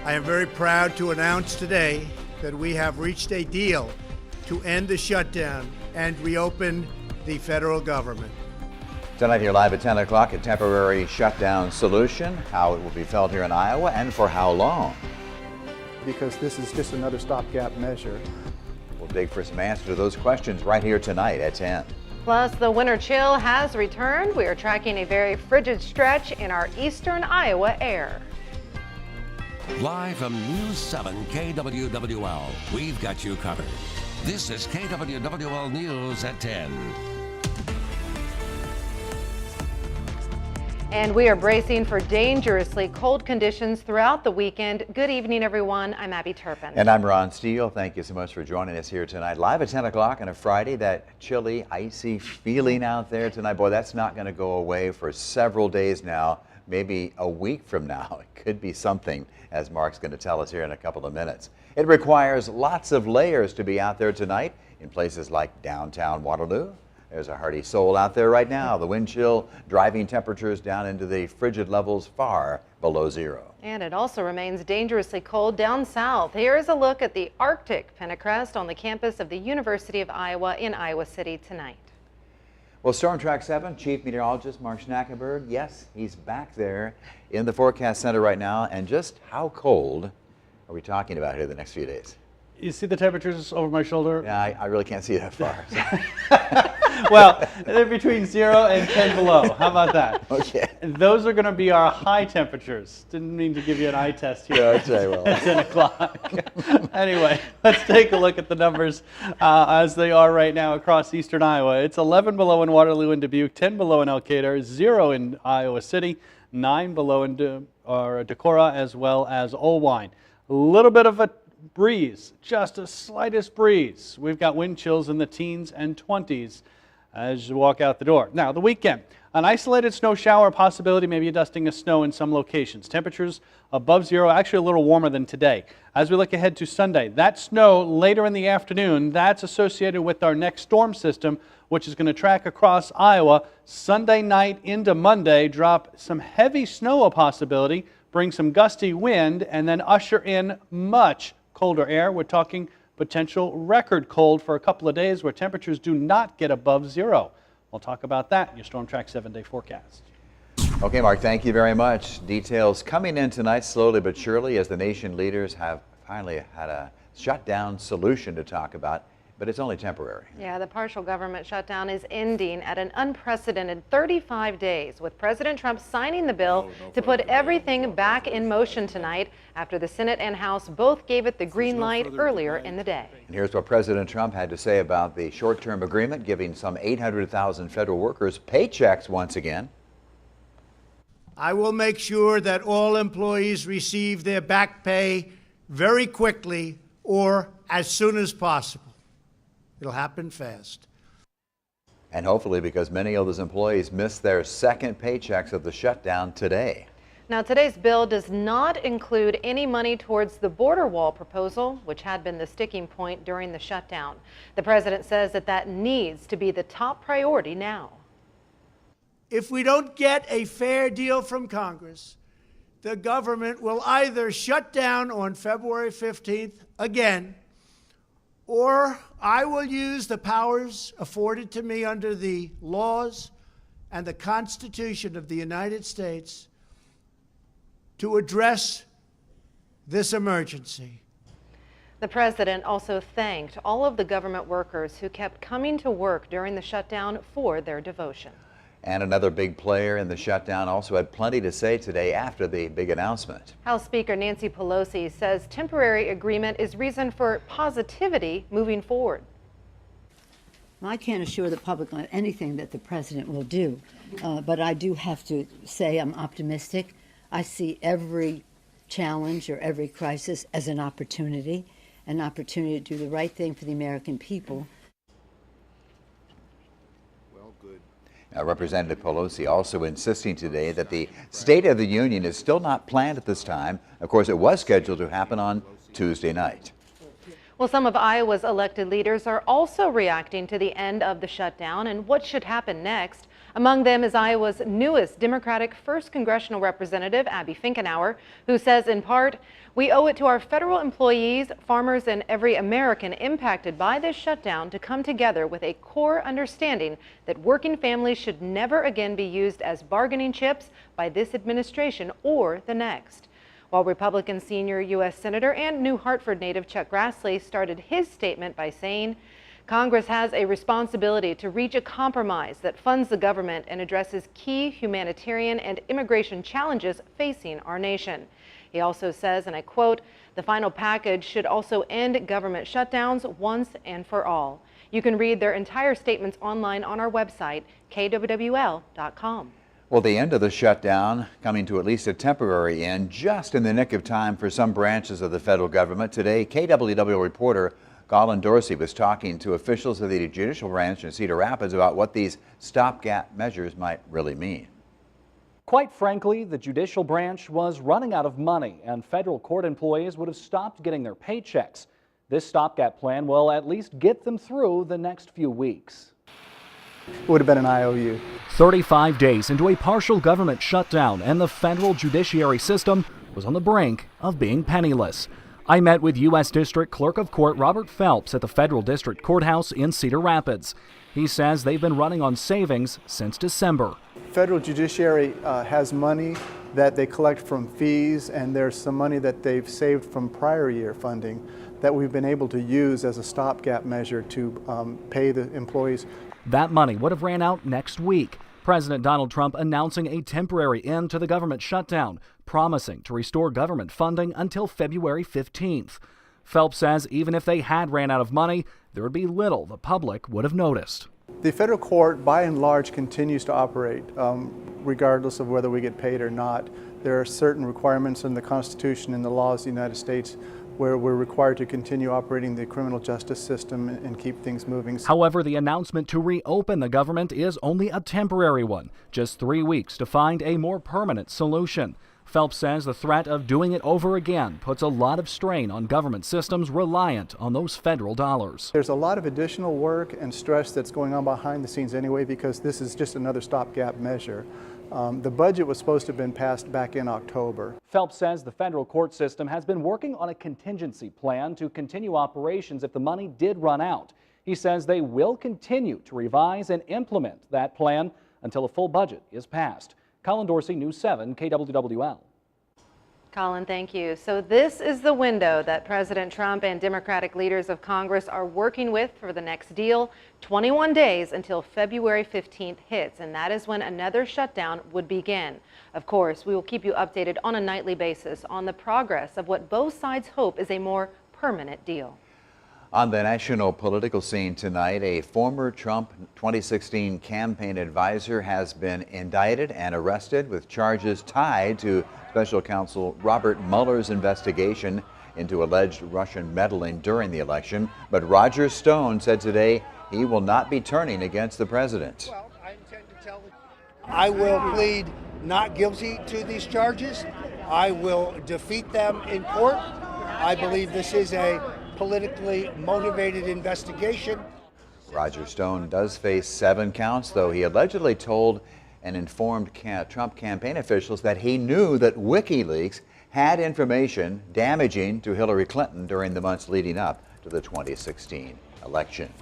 I am very proud to announce today that we have reached a deal to end the shutdown and reopen the federal government. Tonight here live at 10 o'clock, a temporary shutdown solution, how it will be felt here in Iowa and for how long. Because this is just another stopgap measure. We'll dig for some answers to those questions right here tonight at 10. Plus, the winter chill has returned. We are tracking a very frigid stretch in our eastern Iowa air. Live from News 7 KWWL, we've got you covered. This is KWWL News at 10. And we are bracing for dangerously cold conditions throughout the weekend. Good evening, everyone. I'm Abby Turpin. And I'm Ron Steele. Thank you so much for joining us here tonight. Live at 10 o'clock on a Friday, that chilly, icy feeling out there tonight. Boy, that's not going to go away for several days now, maybe a week from now. It could be something, as Mark's going to tell us here in a couple of minutes. It requires lots of layers to be out there tonight in places like downtown Waterloo. There's a hearty soul out there right now. The wind chill driving temperatures down into the frigid levels far below zero. And it also remains dangerously cold down south. Here is a look at the Arctic pentacrest on the campus of the University of Iowa in Iowa City tonight. Well, Storm Track 7 Chief Meteorologist Mark Schnackenberg, yes, he's back there in the forecast center right now. And just how cold are we talking about here the next few days? You see the temperatures over my shoulder? Yeah, I really can't see that far. Well, they're between 0 and 10 below. How about that? Okay. Those are going to be our high temperatures. Didn't mean to give you an eye test here Okay, well. at 10 o'clock. Anyway, let's take a look at the numbers as they are right now across eastern Iowa. It's 11 below in Waterloo and Dubuque, 10 below in Elkader, 0 in Iowa City, 9 below in Decorah, as well as Olwine. A little bit of a breeze, just a slightest breeze. We've got wind chills in the teens and 20s as you walk out the door. Now, the weekend, an isolated snow shower possibility, maybe a dusting of snow in some locations. Temperatures above zero, actually a little warmer than today. As we look ahead to Sunday, that snow later in the afternoon, that's associated with our next storm system, which is going to track across Iowa. Sunday night into Monday, drop some heavy snow a possibility, bring some gusty wind, and then usher in much colder air. We're talking potential record cold for a couple of days where temperatures do not get above zero. We'll talk about that in your Storm Track 7-day forecast. Okay, Mark, thank you very much. Details coming in tonight slowly but surely as the nation leaders have finally had a shutdown solution to talk about, but it's only temporary. Yeah, the partial government shutdown is ending at an unprecedented 35 days, with President Trump signing the bill to put everything back in motion tonight after the Senate and House both gave it the green light earlier in the day. And here's what President Trump had to say about the short-term agreement giving some 800,000 federal workers paychecks once again. I will make sure that all employees receive their back pay very quickly or as soon as possible. It'll happen fast. And hopefully because many of those employees missed their second paychecks of the shutdown today. Now, today's bill does not include any money towards the border wall proposal, which had been the sticking point during the shutdown. The president says that needs to be the top priority now. If we don't get a fair deal from Congress, the government will either shut down on February 15th again, or I will use the powers afforded to me under the laws and the Constitution of the United States to address this emergency. The president also thanked all of the government workers who kept coming to work during the shutdown for their devotion. And another big player in the shutdown also had plenty to say today after the big announcement. House Speaker Nancy Pelosi says temporary agreement is reason for positivity moving forward. I can't assure the public on anything that the president will do, but I do have to say I'm optimistic. I see every challenge or every crisis as an opportunity to do the right thing for the American people. Now, Representative Pelosi also insisting today that the State of the Union is still not planned at this time. Of course, it was scheduled to happen on Tuesday night. Well, some of Iowa's elected leaders are also reacting to the end of the shutdown and what should happen next. Among them is Iowa's newest Democratic 1st Congressional Representative, Abby Finkenauer, who says in part, "We owe it to our federal employees, farmers, and every American impacted by this shutdown to come together with a core understanding that working families should never again be used as bargaining chips by this administration or the next." While Republican senior U.S. Senator and New Hartford native Chuck Grassley started his statement by saying, "Congress has a responsibility to reach a compromise that funds the government and addresses key humanitarian and immigration challenges facing our nation." He also says, and I quote, "The final package should also end government shutdowns once and for all." You can read their entire statements online on our website, KWWL.com. Well, the end of the shutdown coming to at least a temporary end, just in the nick of time for some branches of the federal government. Today, KWWL reporter Colin Dorsey was talking to officials of the judicial branch in Cedar Rapids about what these stopgap measures might really mean. Quite frankly, the judicial branch was running out of money, and federal court employees would have stopped getting their paychecks. This stopgap plan will at least get them through the next few weeks. It would have been an IOU. 35 days into a partial government shutdown, and the federal judiciary system was on the brink of being penniless. I met with U.S. District Clerk of Court Robert Phelps at the Federal District Courthouse in Cedar Rapids. He says they've been running on savings since December. Federal judiciary has money that they collect from fees, and there's some money that they've saved from prior year funding that we've been able to use as a stopgap measure to pay the employees. That money would have ran out next week. President Donald Trump announcing a temporary end to the government shutdown, promising to restore government funding until February 15th. Phelps says even if they had ran out of money, there would be little the public would have noticed. The federal court, by and large, continues to operate regardless of whether we get paid or not. There are certain requirements in the Constitution and the laws of the United States where we're required to continue operating the criminal justice system and keep things moving. However, the announcement to reopen the government is only a temporary one, just 3 weeks to find a more permanent solution. Phelps says the threat of doing it over again puts a lot of strain on government systems reliant on those federal dollars. There's a lot of additional work and stress that's going on behind the scenes anyway, because this is just another stopgap measure. The budget was supposed to have been passed back in October. Phelps says the federal court system has been working on a contingency plan to continue operations if the money did run out. He says they will continue to revise and implement that plan until a full budget is passed. Colin Dorsey, News 7, KWWL. Colin, thank you. So this is the window that President Trump and Democratic leaders of Congress are working with for the next deal. 21 days until February 15th hits, and that is when another shutdown would begin. Of course, we will keep you updated on a nightly basis on the progress of what both sides hope is a more permanent deal. On the national political scene tonight, a former Trump 2016 campaign advisor has been indicted and arrested with charges tied to Special Counsel Robert Mueller's investigation into alleged Russian meddling during the election. But Roger Stone said today he will not be turning against the president. Well, I intend to tell I will plead not guilty to these charges. I will defeat them in court. I believe this is a politically motivated investigation. Roger Stone does face 7 counts, though he allegedly told and informed Trump campaign officials that he knew that WikiLeaks had information damaging to Hillary Clinton during the months leading up to the 2016 election.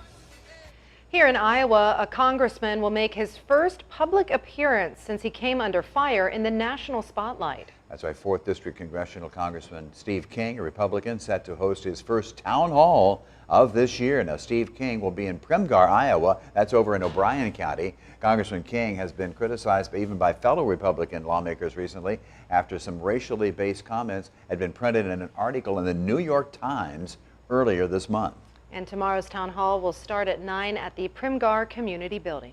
Here in Iowa, a congressman will make his first public appearance since he came under fire in the national spotlight. That's right, 4th District Congressional Congressman Steve King, a Republican, set to host his first town hall of this year. Now, Steve King will be in Primgar, Iowa. That's over in O'Brien County. Congressman King has been criticized even by fellow Republican lawmakers recently after some racially based comments had been printed in an article in the New York Times earlier this month. And tomorrow's town hall will start at 9 at the Primgar Community Building.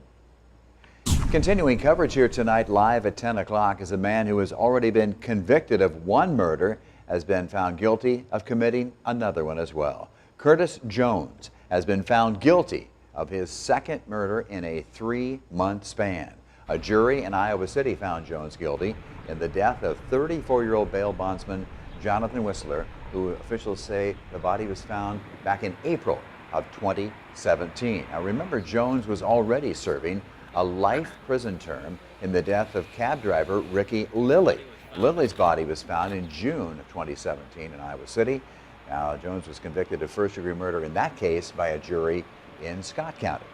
Continuing coverage here tonight, live at 10 o'clock, is a man who has already been convicted of 1 murder, has been found guilty of committing another one as well. Curtis Jones has been found guilty of his 2nd murder in a 3-month span. A jury in Iowa City found Jones guilty in the death of 34-year-old bail bondsman Jonathan Whistler, who officials say the body was found back in April of 2017. Now remember, Jones was already serving a life prison term in the death of cab driver Ricky Lilly. Lilly's body was found in June of 2017 in Iowa City. Now, Jones was convicted of first-degree murder in that case by a jury in Scott County.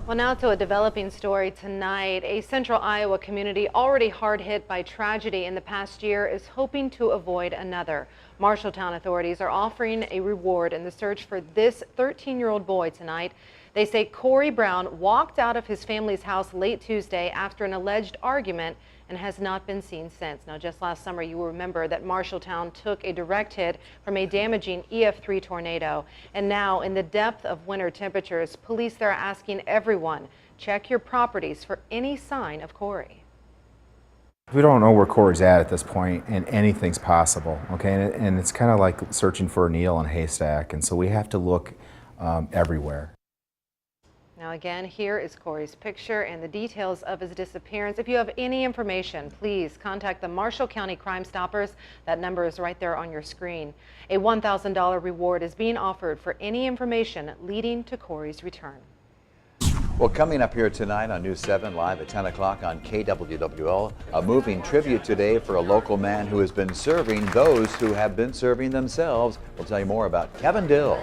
Well, now to a developing story tonight. A central Iowa community already hard hit by tragedy in the past year is hoping to avoid another. Marshalltown authorities are offering a reward in the search for this 13-year-old boy tonight. They say Corey Brown walked out of his family's house late Tuesday after an alleged argument and has not been seen since. Now, just last summer, you will remember that Marshalltown took a direct hit from a damaging EF3 tornado. And now, in the depth of winter temperatures, police there are asking everyone, check your properties for any sign of Corey. We don't know where Corey's at this point, and anything's possible, okay? And it's kind of like searching for a needle in a haystack, and so we have to look everywhere. Now again, here is Corey's picture and the details of his disappearance. If you have any information, please contact the Marshall County Crime Stoppers. That number is right there on your screen. A $1,000 reward is being offered for any information leading to Corey's return. Well, coming up here tonight on News 7 live at 10 o'clock on KWWL, a moving tribute today for a local man who has been serving those who have been serving themselves. We'll tell you more about Kevin Dill.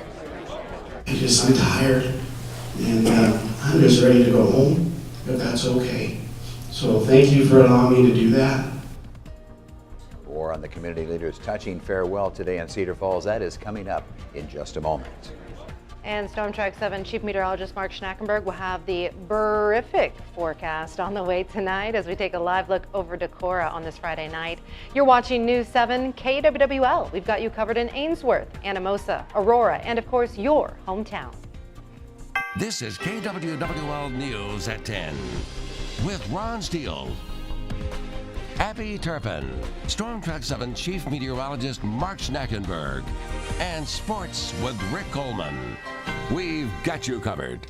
I'm tired. And I'm just ready to go home, but that's okay. So thank you for allowing me to do that. More on the community leaders touching farewell today in Cedar Falls. That is coming up in just a moment. And Storm Track 7 Chief Meteorologist Mark Schnackenberg will have the terrific forecast on the way tonight as we take a live look over Decorah on this Friday night. You're watching News 7 KWWL. We've got you covered in Ainsworth, Anamosa, Aurora, and of course your hometown. This is KWWL News at 10 with Ron Steele, Abby Turpin, Storm Track 7 Chief Meteorologist Mark Schnackenberg, and Sports with Rick Coleman. We've got you covered.